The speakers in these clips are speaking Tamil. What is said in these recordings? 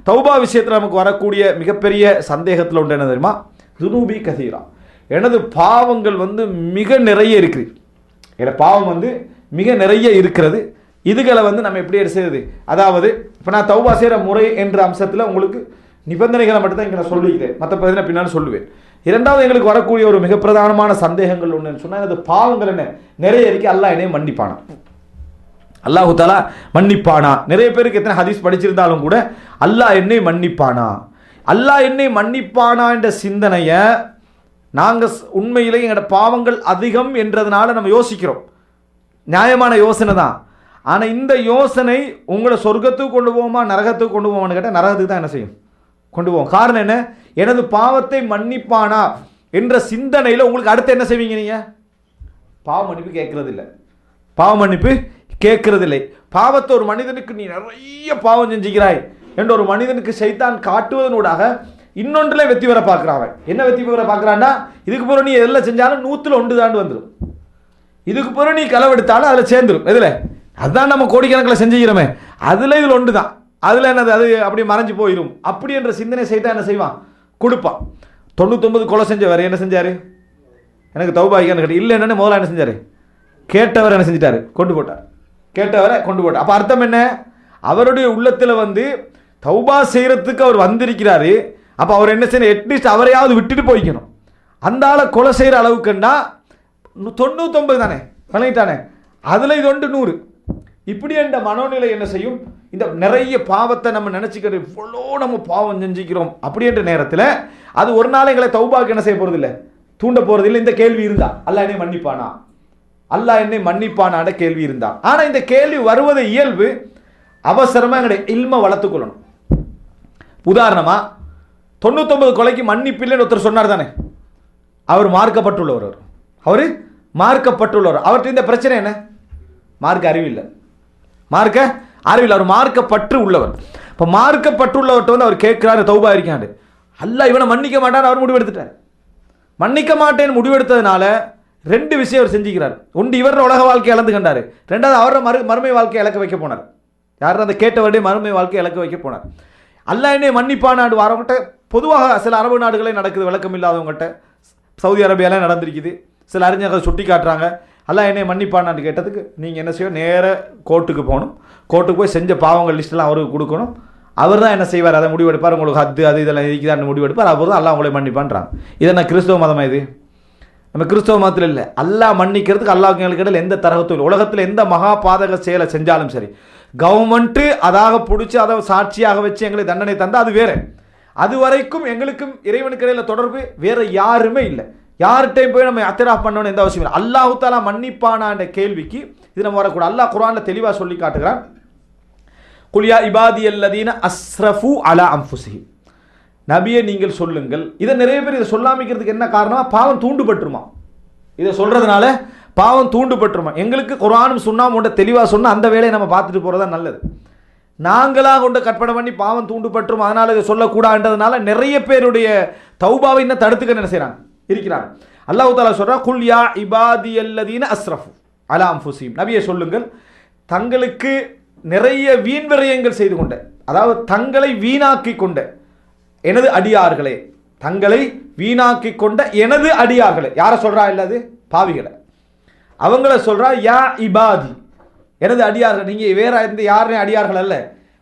தௌபா விஷயத்தில் நமக்கு வரக்கூடிய மிகப்பெரிய சந்தேகத்தில் ஒன்று என்ன தெரியுமா? துனூபி கதீரா, எனது பாவங்கள் மிக நிறைய இருக்குது, என் பாவம் மிக நிறைய இருக்கிறது. இதுகளை நம்ம எப்படி செய்யுது? அதாவது இப்போ நான் தௌபா செய்கிற முறை என்ற அம்சத்தில் உங்களுக்கு நிபந்தனைகளை மட்டும்தான் இங்கே நான் சொல்லிக்கிறேன், மற்ற பதினை பின்னால் சொல்லுவேன். இரண்டாவது எங்களுக்கு வரக்கூடிய ஒரு மிக பிரதானமான சந்தேகங்கள் ஒன்றுன்னு சொன்னால், எனது பாவங்கள் என்ன நிறைய இருக்கு, அல்லாஹ் என்னை மன்னிப்பானா, அல்லாஹு தஆலா மன்னிப்பானா? நிறைய பேருக்கு எத்தனை ஹதீஸ் படிச்சிருந்தாலும் கூட அல்லாஹ் என்னை மன்னிப்பானா, அல்லாஹ் என்னை மன்னிப்பானா என்ற சிந்தனையை நாங்கள் உண்மையிலே எங்களோட பாவங்கள் அதிகம் என்றதுனால நம்ம யோசிக்கிறோம். நியாயமான யோசனை தான். ஆனால் இந்த யோசனை உங்களை சொர்க்கத்துக்கு கொண்டு போவோமா நரகத்துக்கு கொண்டு போவோம்னு கேட்டால் நரகத்துக்கு தான் என்ன செய்யும், கொண்டு போவோம். காரணம் என்ன? எனது பாவத்தை மன்னிப்பானா என்ற சிந்தனையில் உங்களுக்கு அடுத்து என்ன செய்வீங்க? நீங்கள் பாவ மன்னிப்பு கேட்கறது இல்லை, பாவ மன்னிப்பு கேட்கறதில்லை. பாவத்தை ஒரு மனிதனுக்கு நீ நிறைய பாவம் செஞ்சுக்கிறாய் என்ற ஒரு மனிதனுக்கு சைத்தான் காட்டுவதனூடாக இன்னொன்றுல வெற்றி பெற பார்க்குறான். என்ன வெற்றி பெற பார்க்குறான்னா, இதுக்கு பிறகு நீ எதில் செஞ்சாலும் 100 தாண்டு வந்துடும், இதுக்கு பிறகு நீ களவெடுத்தாலும் அதில் சேர்ந்துடும். எதில்? அதுதான் நம்ம கோடிக்கணக்கில் செஞ்சுக்கிறோமே, அதில் இதில் ஒன்று தான், அதில் என்னது அது அப்படி மறைஞ்சு போயிடும். அப்படி என்ற சிந்தனை சைத்தான் என்ன செய்வான்? கொடுப்பான். 99 கொலை செஞ்சவர் என்ன செஞ்சார்? எனக்கு தௌபாய்க்கான்னு கேட்டு இல்லை என்னன்னு முதல்ல என்ன செஞ்சார்? கேட்டவர் என்ன செஞ்சிட்டாரு? கொண்டு போட்டார். கேட்டவரை கொண்டு போட்டார். அப்போ அர்த்தம் என்ன? அவருடைய உள்ளத்தில் தௌபா செய்கிறதுக்கு அவர் வந்திருக்கிறாரு. அப்போ அவர் என்ன செய்யணும்? அட்லீஸ்ட் அவரையாவது விட்டுட்டு போய்க்கணும். அந்த ஆளை கொலை செய்கிற அளவுக்குன்னா 99 தானே பண்ணிட்டானே, அதில் இது 100. இப்படி என்ற மனோநிலை என்ன செய்யும்? இந்த நிறைய பாவத்தை நம்ம நினச்சிக்கிறது, இவ்வளோ நம்ம பாவம் செஞ்சுக்கிறோம் அப்படின்ற நேரத்தில் அது ஒரு நாள் எங்களை தௌபாக்கு என்ன செய்ய போகிறதில்லை, தூண்ட போகிறதில்லை. இந்த கேள்வி இருந்தா அல்லாஹ் என்னை மன்னிப்பானா, அல்லாஹ் என்னை மன்னிப்பானாட கேள்வி இருந்தா. ஆனால் இந்த கேள்வி வருவதை இயல்பு அவசரமாக எங்களுடைய இல்மை வளர்த்துக்கொள்ளணும். உதாரணமாக 99 கொலைக்கு மன்னிப்பில்லைன்னு ஒருத்தர் சொன்னார் தானே, அவர் மார்க்கப்பட்டுள்ளவர், அவர் மார்க்கப்பட்டுள்ளவர். அவர்கிட்ட இந்த பிரச்சனை என்ன? மார்க்க அறிவில்லை, மார்க்க அறிவில்லை, அவர் மார்க்கப்பற்று உள்ளவர். இப்போ மார்க்கப்பட்டுள்ளவர்கிட்ட அவர் கேட்கிறாரு தௌபா இருக்காண்டு, அல்லாஹ் இவனை மன்னிக்க மாட்டான்னு அவர் முடிவெடுத்துட்டார். மன்னிக்க மாட்டேன்னு முடிவெடுத்ததுனால 2 விஷயம் அவர் செஞ்சுக்கிறார். ஒன்று, இவரோட உலக வாழ்க்கையை இழந்து கண்டார். ரெண்டாவது, அவரோட மறுமை வாழ்க்கையை இழக்க வைக்க போனார். யாரும் அந்த கேட்டவருடைய மறுமை வாழ்க்கையை இழக்க வைக்க போனார். அல்லாஹ் என்னை மன்னிப்பானாடு வரவங்கிட்ட பொதுவாக சில அரபு நாடுகளே நடக்குது, விளக்கம் இல்லாதவங்ககிட்ட. சவுதி அரேபியாவில் நடந்திருக்குது. சில அறிஞர்கள் சுட்டி காட்டுறாங்க, அல்லாஹ் என்னை மன்னிப்பானான்னு கேட்டதுக்கு நீங்கள் என்ன செய்யணும்? நேர கோர்ட்டுக்கு போகணும், கோர்ட்டுக்கு போய் செஞ்ச பாவங்கள் லிஸ்ட்டெல்லாம் அவருக்கு கொடுக்கணும். அவர் தான் என்ன செய்வார்? அதை முடிவெடுப்பார். உங்களுக்கு ஹத்து அது இதெல்லாம் இருக்குதான்னு முடிவெடுப்பார். அவர் தான் அல்லாஹ் உங்களை மன்னிப்பான்றாங்க. இதை நான் கிறிஸ்தவ மதமாக இது நம்ம கிறிஸ்தவ மதத்தில் இல்லை. அல்லாஹ் மன்னிக்கிறதுக்கு அல்லாஹ்க்கு எங்களுக்கு இடையில் எந்த தரகத்தும் இல்லை. உலகத்தில் எந்த மகா பாதக செயலை செஞ்சாலும் சரி, கவர்மெண்ட்டு அதாக பிடிச்சி அதை சாட்சியாக வச்சு எங்களுக்கு தண்டனை தந்தால் அது வேறு. அது வரைக்கும் எங்களுக்கும் இறைவனுக்கு இடையில் தொடர்பு வேறு யாருமே இல்லை. யார்கிட்டையும் போய் நம்ம அத்திராஃப் பண்ணணும்னு எந்த அவசியம் இல்லை. அல்லாஹு தஆலா மன்னிப்பானான்ற கேள்விக்கு இது நம்ம வரக்கூடாது. அல்லாஹ் குர்ஆனில் தெளிவாக சொல்லி காட்டுகிறான், குல் யா இபாதியல்லதீன அஸ்ரஃபு அலா அன்ஃபுஸிஹிம், நபியை நீங்கள் சொல்லுங்கள். இதை நிறைய பேர் இதை சொல்லாமிக்கிறதுக்கு என்ன காரணம்? பாவம் தூண்டுபட்டுருமா, இதை சொல்றதுனால பாவம் தூண்டுபட்டுருமா. எங்களுக்கு குர்ஆனும் சுன்னாவும் கொண்ட தெளிவாக சொன்னால் அந்த வேலையை நம்ம பார்த்துட்டு போகிறதா நல்லது. நாங்களாக கொண்டு கற்பனை பண்ணி பாவம் தூண்டுபட்டுரும் அதனால் இதை சொல்லக்கூடாதுன்றதுனால நிறைய பேருடைய தௌபாவை இன்னும் தடுத்துக்க என்ன செய்கிறாங்க, இருக்கிறாங்க. அல்லாஹ் தஆலா சொல்றான், குல் யா இபாதியல்லதீன அஸ்ரஃபு அலா அன்ஃபுஸிஹிம், நபியை சொல்லுங்கள் தங்களுக்கு நிறைய வீண் விரயங்கள் செய்து கொண்ட, அதாவது தங்களை வீணாக்கி கொண்ட எனது அடியார்களே, தங்களை வீணாக்கி கொண்ட எனது அடியார்களே. யாரை சொல்றா? இல்லாது பாவிகளை. அவங்கள சொல்றா, யா இபாதி, எனது அடியார்கள். நீங்க வேற எந்த யாருமே அடியார்கள் அல்ல.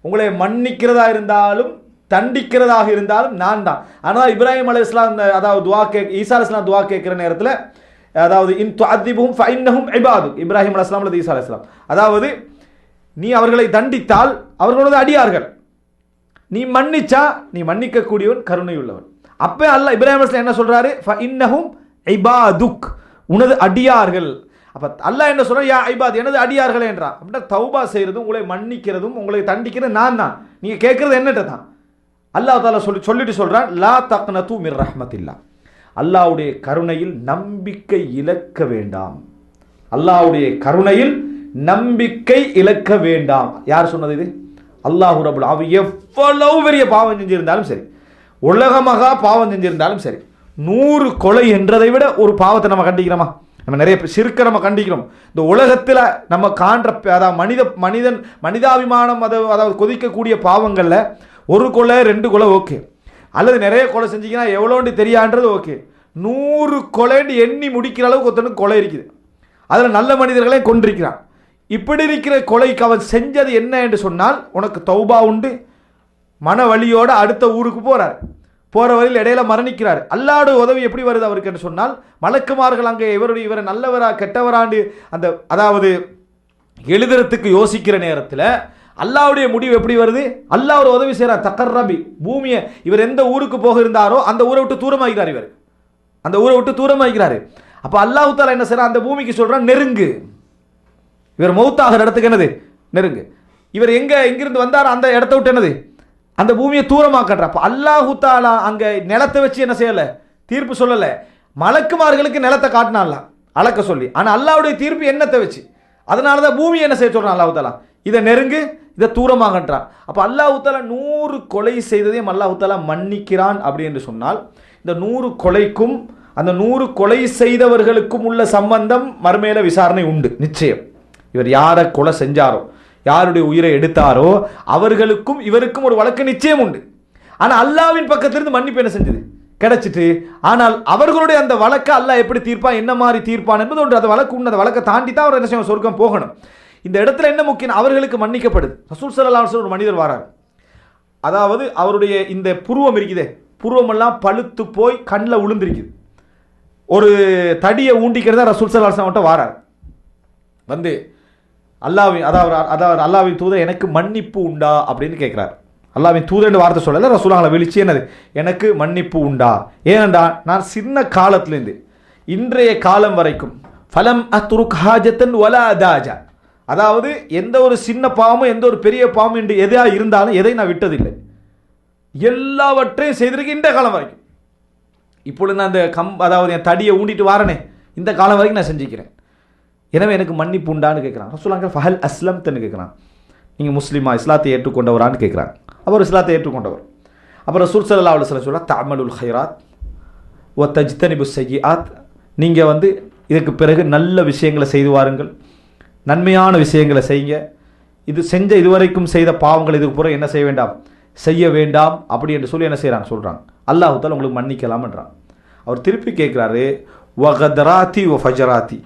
உங்களை மன்னிக்கிறதா இருந்தாலும் தண்டிக்கிறதாக இருந்தாலும் நான் தான். ஆனால் இப்ராஹிம் அலைஹிஸ்ஸலாம் அதாவது துவா ஈசா அலைஹிஸ்ஸலாம் துவா கேட்கிற நேரத்தில், அதாவது இன் துஅதிபுஹும் ஃபஇன்னஹும் இபாது, இப்ராஹிம் அலைஹிஸ்ஸலாம் அல்லது ஈசா அலைஹிஸ்ஸலாம், அதாவது நீ அவர்களை தண்டித்தால் அவர்களோட அடியார்கள், நீ மன்னிச்சா நீ மன்னிக்க கூடியவன் கருணை உள்ளவன். அப்ப அல்லாஹ் இப்ராஹிம் அலைஹிஸ்ஸலாம் என்ன சொல்றாரு? ஃபஇன்னஹும் இபாதுக், உனது அடியார்கள். அப்ப அல்லாஹ் என்ன சொல்றான்? யா இபாத், எனது அடியார்களே என்றான். அப்படின்னா தௌபா செய்யறதும் உங்களை மன்னிக்கிறதும் உங்களை தண்டிக்கிறது நான் தான். நீங்க கேட்கறது என்னட்ட தான். அல்லாஹ் தஆலா சொல்லிட்டு சொல்றான், லா தக்னது மிர் ரஹ்மத்தில்லாஹ், அல்லாஹ்வுடைய கருணையில் நம்பிக்கை இழக்க வேண்டாம். அல்லாஹ்வுடைய கருணையில் நம்பிக்கை இழக்க வேண்டாம். யார் சொன்னது இது? அல்லாஹ் ரப்பல் ஆலமீன். எவ்வளவு பெரிய பாவம் செஞ்சிருந்தாலும் சரி, உலகமாக பாவம் செஞ்சிருந்தாலும் சரி, 100 கொலை என்றதை விட ஒரு பாவத்தை நம்ம கண்டிக்கிறோமா? நம்ம நிறைய சிறுக்க நம்ம கண்டிக்கிறோம். இந்த உலகத்தில் நம்ம காண்ற, அதாவது மனிதாபிமானம், அதாவது கொதிக்கக்கூடிய பாவங்களில் ஒரு கொலை 2 கொலை ஓகே, அல்லது நிறைய கொலை செஞ்சீங்கன்னா எவ்வளோன்னு தெரியான்றது ஓகே. 100 கொலைன்னு எண்ணி முடிக்கிற அளவுக்கு ஒருத்தனுக்கு கொலை இருக்குது, அதில் நல்ல மனிதர்களே கொண்டிருக்கிறான். இப்படி இருக்கிற கொலைக்கு அவன் செஞ்சது என்ன என்று சொன்னால், உனக்கு தௌபா உண்டு, மன வலியோடு அடுத்த ஊருக்கு போகிறார், போகிற வழியில் இடையில மரணிக்கிறார். அல்லாஹ்வுடைய உதவி எப்படி வருது அவருக்கு என்று சொன்னால், மலக்குமார்கள் அங்கே இவரை நல்லவரா கெட்டவராண்டு அந்த அதாவது எழுதுறதுக்கு யோசிக்கிற நேரத்தில் அல்லாஹ்வுடைய முடிவு எப்படி வருது? அல்லாஹ் ஒரு உதவி செய்கிறார். தக்கர்ரபி, பூமியை இவர் எந்த ஊருக்கு போக இருந்தாரோ அந்த ஊரை விட்டு தூரமாகிறார், இவர் அந்த ஊரை விட்டு தூரமாகிறாரு. அப்போ அல்லாஹ் தஆலா என்ன செய்கிறார்? அந்த பூமிக்கு சொல்கிறான் நெருங்கு, இவர் மௌத்தாகிற இடத்துக்கு என்னது நெருங்கு. இவர் எங்கிருந்து வந்தார் அந்த இடத்த விட்டு என்னது அந்த பூமியை தூரமாக்கன்ற. அப்போ அல்லாஹ் தஆலா அங்கே நிலத்தை வச்சு என்ன செய்யலை? தீர்ப்பு சொல்லலை. மலக்குமார்களுக்கு நிலத்தை காட்டினான்ல அளக்க சொல்லி, ஆனால் அல்லாஹ்வுடைய தீர்ப்பு எண்ணத்தை வச்சு. அதனால தான் பூமி என்ன செய்ய சொல்கிறான் அல்லாஹ் தஆலா, இதை நெருங்கு, இதை தூரமாகன்றான். அப்போ அல்லாஹ் தஆலா 100 கொலை செய்ததையும் அல்லாஹ் தஆலா மன்னிக்கிறான் அப்படி என்று சொன்னால், இந்த 100 கொலைக்கும் அந்த 100 கொலை செய்தவர்களுக்கும் உள்ள சம்பந்தம் மறுமையில விசாரணை உண்டு நிச்சயம். இவர் யாரை கொலை செஞ்சாரோ, யாருடைய உயிரை எடுத்தாரோ அவர்களுக்கும் இவருக்கும் ஒரு வழக்கு நிச்சயம் உண்டு. ஆனால் அல்லாஹ்வின் பக்கத்திலிருந்து மன்னிப்பு என்ன செஞ்சது? கிடைச்சிட்டு. ஆனால் அவர்களுடைய அந்த வழக்கை அல்லாஹ் எப்படி தீர்ப்பான், என்ன மாதிரி தீர்ப்பான் என்பது ஒன்று. அந்த வழக்கு உண்டு, அந்த வழக்கை தாண்டி தான் அவர் என்ன செய்யணும்? சொர்க்கம் போகணும். இந்த இடத்துல என்ன முக்கியம்? அவர்களுக்கு மன்னிக்கப்படுது. ரசூல் ஸல்லல்லாஹு அலைஹி வஸல்லம் ஒரு மனிதர் வரார், அதாவது அவருடைய இந்த புருவம் இருக்குதே, புருவமெல்லாம் பழுத்து போய் கண்ணில் விழுந்திருக்குது. ஒரு தடியை ஊண்டிக்கிறதா ரசூல் ஸல்லல்லாஹு அலைஹி வஸல்லம் வாரார். வந்து அல்லாஹ்வின் தூதர் எனக்கு மன்னிப்பு உண்டா அப்படின்னு கேட்கிறார். அல்லாஹ்வின் தூதர் வார்த்தை சொல்லல, ரசூலுல்லாஹ் விழிச்சு என்னது எனக்கு மன்னிப்பு உண்டா? ஏனென்றா நான் சின்ன காலத்திலிருந்து இன்றைய காலம் வரைக்கும் ஃபலம் அத்ருக் ஹாஜத்தன் வலா அதாஜா, அதாவது எந்த ஒரு சின்ன பாவமும் எந்த ஒரு பெரிய பாவமும் என்று எதாக இருந்தாலும் எதை நான் விட்டதில்லை, எல்லாவற்றையும் செய்திருக்கேன் இந்த காலம் வரைக்கும். இப்பொழுது நான் அந்த அதாவது என் தடியை ஊண்டிட்டு வாரனே, இந்த காலம் வரைக்கும் நான் செஞ்சுக்கிறேன், எனவே எனக்கு மன்னிப்பு உண்டான்னு கேட்குறான். ரசூலுல்லாஹ் ஃபஹல் அஸ்லம்தன்னு கேட்குறான், நீங்கள் முஸ்லீமா, இஸ்லாத்தை ஏற்றுக்கொண்டவரான்னு கேட்குறாங்க. அவர் இஸ்லாத்தை ஏற்றுக்கொண்டவர். அப்புறம் ரசூல் ஸல்லல்லாஹு அலைஹி வஸல்லம் சொல்ல தஅமலுல் ஹைராத் வ தஜ்தனிபுஸ் ஸய்யிஆத், நீங்கள் வந்து இதுக்கு பிறகு நல்ல விஷயங்களை செய்து வாருங்கள், நன்மையான விஷயங்களை செய்யுங்க, இது செஞ்ச இதுவரைக்கும் செய்த பாவங்கள் இதுக்கு பிறகு என்ன செய்ய வேண்டாம், செய்ய வேண்டாம் அப்படி என்று சொல்லி என்ன செய்கிறாங்க சொல்கிறாங்க. அல்லாஹ் தஆலா உங்களுக்கு மன்னிக்கலாம்ன்றான். அவர் திருப்பி கேட்குறாரு வகதராத்தி வ ஃபஜராத்தி,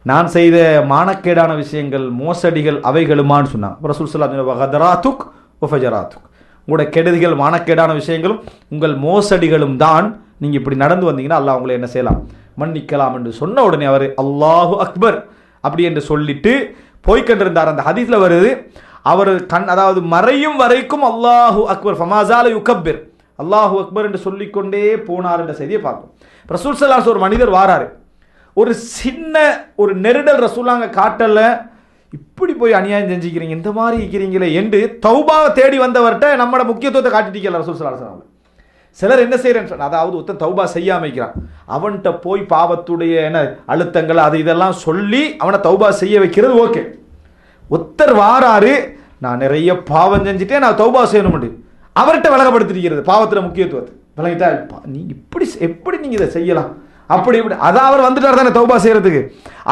நான் செய்த மானக்கேடான விஷயங்கள் மோசடிகள் அவைகளுமான்னு சொன்னாங்க. ரசூல் ஸல்லல்லாஹு அலைஹி வஸல்லம் வகதராத்துக் வ ஃபஜராத்துக், உங்களுடைய கெடுதிகள் மானக்கேடான விஷயங்களும் உங்கள் மோசடிகளும் தான், நீங்கள் இப்படி நடந்து வந்தீங்கன்னா அல்லாஹ் உங்களை என்ன செய்யலாம், மன்னிக்கலாம் என்று சொன்ன உடனே அவர் அல்லாஹு அக்பர் அப்படி என்று சொல்லிட்டு போய்கொண்டிருந்தார். அந்த ஹதீஸ்ல வருது, அவர் அதாவது மறையும் வரைக்கும் அல்லாஹு அக்பர் ஃபமாஸால யுகப்பிர், அல்லாஹு அக்பர் என்று சொல்லிக்கொண்டே போனார் என்ற செய்தியை பார்க்கும். ரசூல் ஸல்லல்லாஹு அலைஹி வஸல்லம் ஒரு மனிதர் வாராரு, ஒரு சின்ன ஒரு நெருடல் ரசூலாங்க காட்டல, இப்படி போய் அநியாயம் செஞ்சுக்கிறீங்க, இந்த மாதிரி இருக்கிறீங்களே என்று தௌபாவை தேடி வந்தவர்கிட்ட நம்மளோட முக்கியத்துவத்தை காட்டிட்டீங்கல்ல ரசூல் ஸல்லல்லாஹு அலைஹி வஸல்லம். சிலர் என்ன செய்யறேன்னு சொன்ன, அதாவது ஒருத்தன் தௌபா செய்யாம வைக்கிறான், அவன்கிட்ட போய் பாவத்துடைய என்ன அழுத்தங்கள் அது இதெல்லாம் சொல்லி அவனை தௌபா செய்ய வைக்கிறது ஓகே. ஒருத்தர் வாராரு, நான் நிறைய பாவம் செஞ்சுட்டே நான் தௌபா செய்யணும், அவர்கிட்ட விலகப்படுத்திருக்கிறது பாவத்தில் முக்கியத்துவத்தை விளங்கிட்டா, நீ இப்படி எப்படி நீங்க இதை செய்யலாம் அப்படி இப்படி, அதான் அவர் வந்துட்டார் தானே தௌபா செய்யறதுக்கு,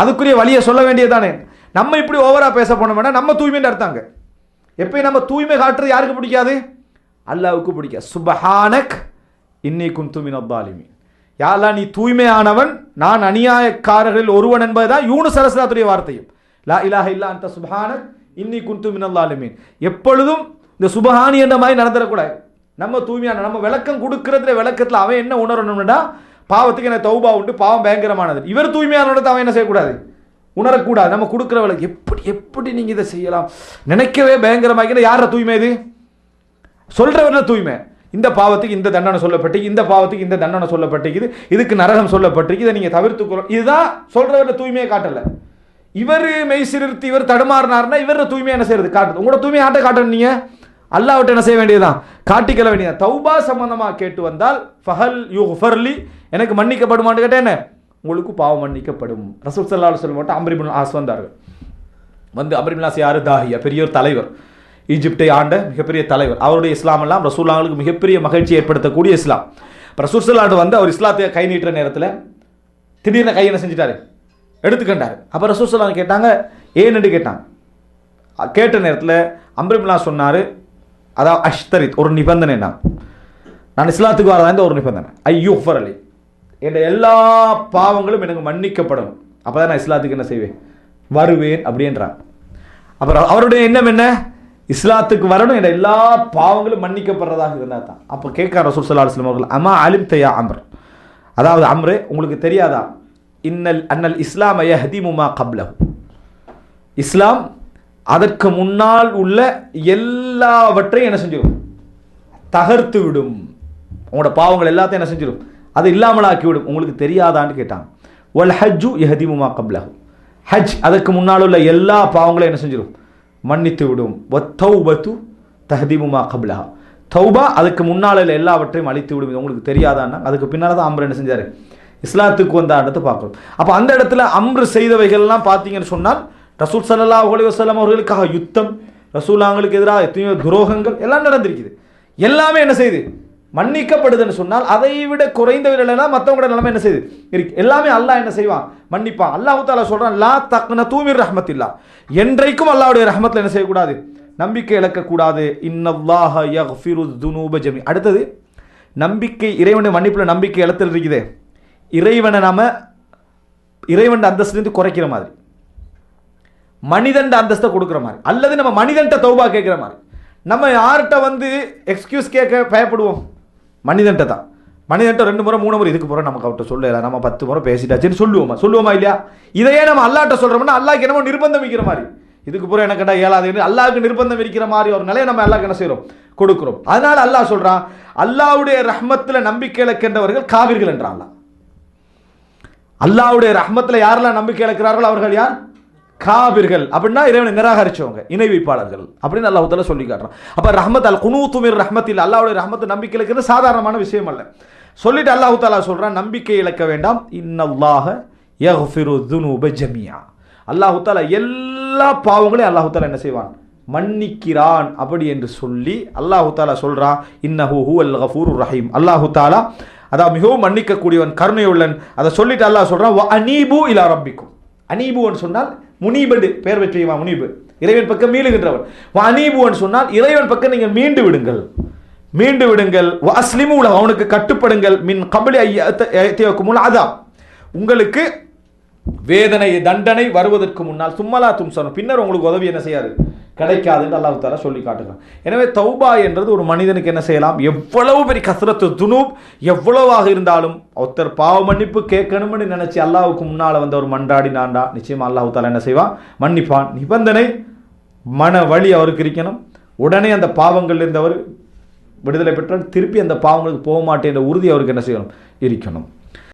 அதுக்குரிய வழியை சொல்ல வேண்டியதானே. நம்ம இப்படி ஓவரா பேச போன வேண்டாம், நம்ம தூய்மைன்னு அர்த்தாங்க. எப்பயும் நம்ம தூய்மை காட்டுறது யாருக்கு பிடிக்காது? அல்லாஹ்வுக்கு பிடிக்காது. சுப்ஹானக் இன்னி குன்து மினல் ஸாலிமீன், யா அல்லாஹ் நீ தூய்மையானவன், நான் அநியாயக்காரர்களில் ஒருவன் என்பதுதான் யூனுஸ் அலைஹிஸ்ஸலாத்துடைய வார்த்தையும். லா இலாஹ இல்லா அன்த சுப்ஹானக் இன்னி குன்து மினல் ஸாலிமீன். எப்பொழுதும் இந்த சுபஹானி என்ற மாதிரி நடந்துடக்கூடாது. நம்ம தூய்மையான நம்ம விளக்கம் கொடுக்கறதுல விளக்கத்தில் அவன் என்ன உணரணும்னா, பாவத்துக்கு என்ன தௌபா உண்டு, பாவம் பயங்கரமானது. இவர் தூய்மையானோட அவன் என்ன செய்யக்கூடாது, உணரக்கூடாது. நம்ம கொடுக்குற விளக்கு எப்படி எப்படி நீங்க இதை செய்யலாம் நினைக்கவே பயங்கரமாக. யார தூய்மை இது? சொல்றவர்ல தூய்மை. இந்த பாவத்துக்கு இந்த தண்டனை சொல்லப்பட்டு, இந்த பாவத்துக்கு இந்த தண்டனை சொல்லப்பட்டிருக்குது, இதுக்கு நரகம் சொல்லப்பட்டிருக்கு, இதை நீங்க தவிர்த்துக்கொள்ள, இதுதான் சொல்றவர்ல தூய்மையை காட்டல. இவர் மெய் சிறுத்து இவர் தடுமாறினார்னா இவர தூய்மை என்ன செய்யறது காட்டுது. உங்களோட தூய்மை ஆட்ட காட்டணும், நீங்க அல்லாஹ்விட்ட என்ன செய்ய வேண்டியதுதான், காட்டிக்கொள்ள வேண்டியது. தௌபா சம்பந்தமா கேட்டு வந்தால் ஃபஹல் யுஃபர்லி, எனக்கு மன்னிக்கப்படுமான்னு கேட்டேன், என்ன உங்களுக்கு பாவம் மன்னிக்கப்படும். ரசூல் ஸல்லல்லாஹு அலைஹி வஸல்லம் மட்டும் அம்ர் இப்னு ஆஸ் வந்தார்கள். வந்து அம்ர் இப்னு ஆஸ் யாரு? தாஹியா, பெரிய ஒரு தலைவர், ஈஜிப்டை ஆண்ட மிகப்பெரிய தலைவர். அவருடைய இஸ்லாம் எல்லாம் ரசூலுல்லாஹ்வுக்கு மிகப்பெரிய மகிழ்ச்சி ஏற்படுத்தக்கூடிய இஸ்லாம். ரசூல் ஸல்லல்லாஹு அலைஹி வந்து அவர் இஸ்லாத்தை கை நீட்டுற நேரத்தில் திடீர்னு கை என்ன செஞ்சிட்டாரு, எடுத்துக்கிட்டாரு. அப்போ ரசூல் ஸல்லல்லாஹு அலைஹி கேட்டாங்க, ஏன்னு கேட்டாங்க. கேட்ட நேரத்தில் அம்ர் இப்னு ஆஸ் சொன்னார், அதாவது அஷ்தரித் ஒரு நிபந்தனை, நான் இஸ்லாத்துக்கு வரதா ஒரு நிபந்தனை, ஐயுஃபர் அலி, என் எல்லா பாவங்களும் எனக்கு மன்னிக்கப்படணும், அப்பதான் நான் இஸ்லாத்துக்கு என்ன செய்வேன், வருவேன் அப்படின்றான். அப்புறம் அவருடைய எண்ணம் என்ன, இஸ்லாத்துக்கு வரணும், என் எல்லா பாவங்களும் மன்னிக்கப்படுறதாக இருந்தால் தான். அப்போ கேட்க ரசூல் ஸல்லல்லாஹு அலைஹி வஸல்லம் அவர்கள், அமா அலிம் தயா அம்ர், அதாவது அம்ரே உங்களுக்கு தெரியாதா, அன்னல் இஸ்லாம் யஹ்திமுமா கப்லஹு, இஸ்லாம் அதற்கு முன்னால் உள்ள எல்லாவற்றையும் என்ன செஞ்சிடும், தகர்த்து விடும், உங்களோட பாவங்கள் எல்லாத்தையும் என்ன செஞ்சிடும், அது இல்லாமலாக்கி விடும், உங்களுக்கு தெரியாதான்னு கேட்டாங்க. வல் ஹஜ்ஜு யஹ்திமுமா கப்லஹு, ஹஜ் அதற்கு முன்னால் உள்ள எல்லா பாவங்களையும் என்ன செஞ்சிடும், மன்னித்து விடும். வத்தௌபத்து தஹ்திமுமா கப்லஹா, தௌபா அதுக்கு முன்னால் உள்ள எல்லாவற்றையும் அழித்து விடும், உங்களுக்கு தெரியாதான்னா. அதுக்கு பின்னால் தான் அம்ரு என்ன செஞ்சார், இஸ்லாத்துக்கு வந்த இடத்தை பார்க்கணும். அப்போ அந்த இடத்துல அம்ரு செய்தவைகள்லாம் பார்த்தீங்கன்னு சொன்னால் ரசூல் ஸல்லல்லாஹு அலைஹி வஸல்லம் அவர்களுக்காக யுத்தம், ரசூலாங்களுக்கு எதிராக எத்தனையோ துரோகங்கள் எல்லாம் நடந்திருக்குது. எல்லாமே என்ன செய்யுது, மன்னிக்கப்படுதுன்னு சொன்னால் அதை விட குறைந்தவர்களெல்லாம் மற்றவங்களோட நிலைமை என்ன செய்யுது இருக்கு. எல்லாமே அல்லாஹ் என்ன செய்வான், மன்னிப்பான். அல்லாஹ் தஆலா சொல்றான், லா தக்னது மிர் ரஹ்மத்தில்லாஹ், என்றைக்கும் அல்லாஹ்வுடைய ரஹ்மத்தில் என்ன செய்யக்கூடாது, நம்பிக்கை இழக்கக்கூடாது. இன்னல்லாஹ யக்ஃபிரு துனூப ஜமீ. அடுத்தது நம்பிக்கை, இறைவனுடைய மன்னிப்புல நம்பிக்கை இழத்தல் இருக்குதே, இறைவனை நாம இறைவன் அந்தஸ்திலிருந்து குறைக்கிற மாதிரி, மனிதன் அந்தஸ்தை கொடுக்குற மாதிரி, அல்லது நம்ம மனிதன்ட்ட தௌபா கேட்குற மாதிரி. நம்ம யார்கிட்ட வந்து எக்ஸ்கியூஸ் கேட்க பயப்படுவோம், மனிதன்ட்ட தான். மனிதன்ட்ட 2 முறை 3 முறை இதுக்கு போகிற நமக்கு அவர்கிட்ட சொல்லல, நம்ம 10 முறை பேசிட்டாச்சுன்னு சொல்லுவோமா இல்லையா? இதையே நம்ம அல்லாஹ்ட்ட சொல்கிறோம்னா அல்லாஹ்க்கு என்னமோ நிர்பந்தம் வைக்கிற மாதிரி, இதுக்கு போகிற எனக்கு கேட்டால் இயலாது, அல்லாஹ்க்கு நிர்பந்தம் இருக்கிற மாதிரி ஒரு நிலையை நம்ம அல்லாஹ்க்கு என்ன செய்கிறோம், கொடுக்குறோம். அதனால அல்லாஹ் சொல்கிறான், அல்லாஹ்வுடைய ரஹ்மத்தில் நம்பிக்கை இழக்கின்றவர்கள் காவிர்கள் என்றான். அல்லாஹ்வுடைய ரஹ்மத்தில் யாரெல்லாம் நம்பிக்கை இழக்கிறார்கள் அவர்கள் யார், காபிர்கள். அப்படின்னா இறைவனை நிராகரிச்சவங்க, இணை வைப்பாளர்கள் அப்படின்னு அல்லாஹ் தஆலா சொல்லி காட்டுறான். அப்ப ரஹ்மத் அல் குனூது மிர் ரஹ்மத்தில், அல்லாஹ்வுடைய ரஹ்மத்து நம்பிக்கை இழக்கிறது சாதாரணமான விஷயம் அல்ல. சொல்லிட்டு அல்லாஹ் தஆலா சொல்றான், நம்பிக்கை இழக்க வேண்டாம். இன்னல்லாஹ யக்ஃபிரு துனூப ஜமீஆ, அல்லாஹ் தஆலா எல்லா பாவங்களையும் அல்லாஹ் தஆலா என்ன செய்வான், மன்னிக்கிறான். அப்படி என்று சொல்லி அல்லாஹ் தஆலா சொல்றான், இன்னஹு ஹுவல் கஃபூருர் ரஹீம், அல்லாஹ் தஆலா அதாவது மிகவும் மன்னிக்க கூடியவன், கருணையுள்ளன். அதை சொல்லிட்டு அல்லாஹ் சொல்றான், வ அனீபு இலா ரப்பிக்கும். அனீபுன்னு சொன்னால் முனீபு, பேர் வெற்றியுமா முனீபு, இறைவன் பக்கம் மீளுகின்றவன். அனீபுன்னு சொன்னால் இறைவன் பக்கம் நீங்கள் மீண்டு விடுங்கள். அஸ்லிமு லஹு, அவனுக்கு கட்டுப்படுங்கள். மின் கப்லி ஐயத்தியக்குமுல் அஸாப், உங்களுக்கு வேதனை தண்டனை வருவதற்கு முன்னால், சும்மலா தும்சனு, பின்னர் உங்களுக்கு உதவி என்ன செய்யாது, கிடைக்காது என்று அல்லாஹ் தஆலா சொல்லி காட்டுகிறான். எனவே தௌபா என்றது ஒரு மனிதனுக்கு என்ன செய்யலாம், எவ்வளவு பெரிய கஸ்ரத்து துனூப் எவ்வளவாக இருந்தாலும் ஒருத்தர் பாவ மன்னிப்பு கேட்கணும்னு நினைச்சு அல்லாஹ்வுக்கு முன்னால் வந்து ஒரு மன்றாடினாண்டா நிச்சயமா அல்லாஹ் தஆலா என்ன செய்வான், மன்னிப்பான். நிபந்தனை மன வழி அவருக்கு இருக்கணும். உடனே அந்த பாவங்கள் இருந்தவர் விடுதலை பெற்றால் திருப்பி அந்த பாவங்களுக்கு போக மாட்டேன் என்ற உறுதி அவருக்கு என்ன செய்யணும், இருக்கணும்.